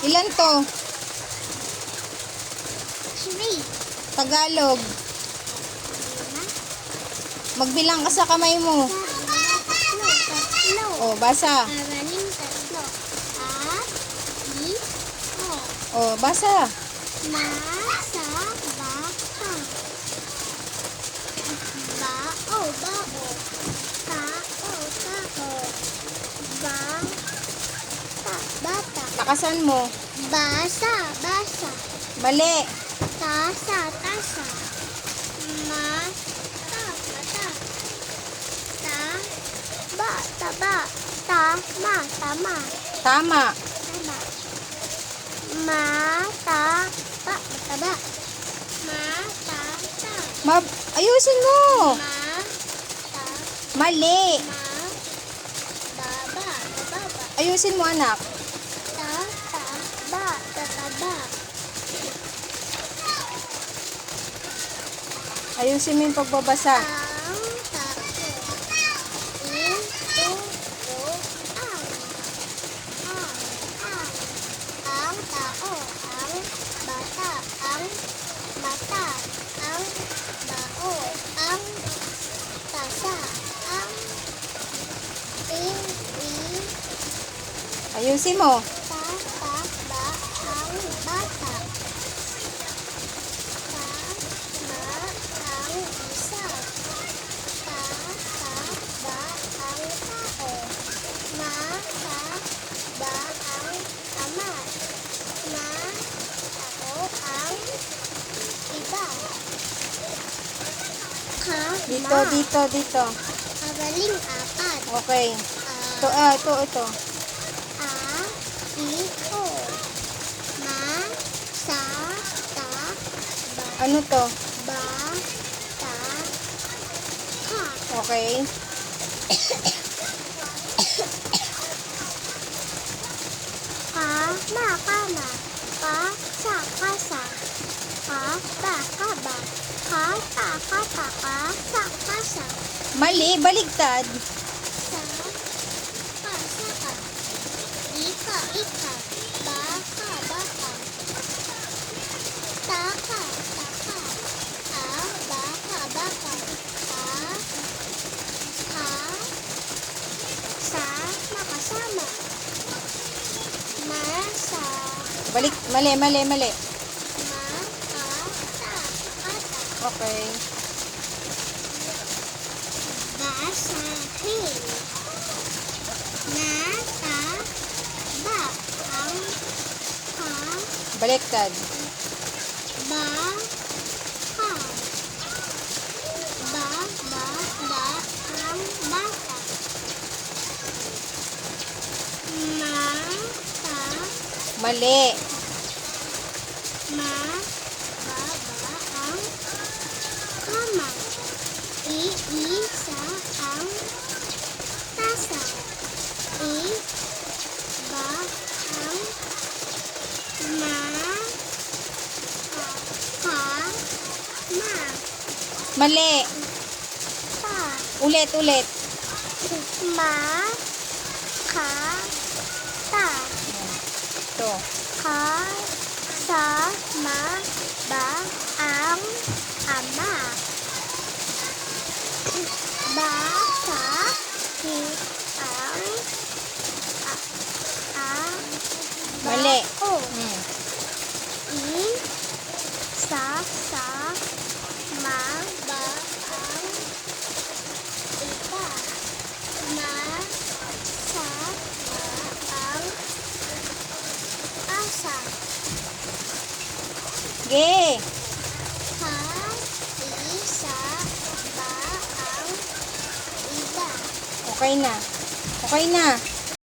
Ilan to? 3. Tagalog. Magbilang ka sa kamay mo. Tatlo. O, basa. Maraming tatlo. I, O. O, basa. Nasa baka. Bao, bao. Tao, tao. Bata. Lakasan mo. Basa, basa. Mali. Tasa, tasa. Mata, mata. Taba. Tama, tama. Tama. Tama. Mataba, mataba. Matata. Ayusin mo. Mata, Mali. baba, baba. Ayusin mo, anak. Tataba, tataba. Ayusin mo yung pagbabasa. Ang tao. Ito, ang. Ang tao. Ang bata. Ang mata. Ang bao. Ang tasa. Ang Ayusin mo. tataba. Ang bata. Tama ang isa. Tataba ang tao. Mataba ang ama. Matao ang iba. Kama. Dito. Kagaling apat. Okay. Ito. I-o. Ma-sa-ta. Ano to? Ba-ta. Ha. Okay. Kama. Kasa. Kasa. Kaba. Kata. Kasa. Mali. Baligtad. Saka. Ika. Baka. Taka. Baka. Kasama. Masa. Mali. Makata. Okay. Basahin. Nataba ang Baliktad. baka. Ang bata. Mali. Baba ang kama. Iisa ang tasa. Iba ang kama. Mali. Pa. Ulit. Makata. Ito. Kasama ba ang ama? Baka ang Mali. bao. Hmm. Isasama ba ang iba? Masama ang asa. Ge. Isa ba ang iba? Okay na.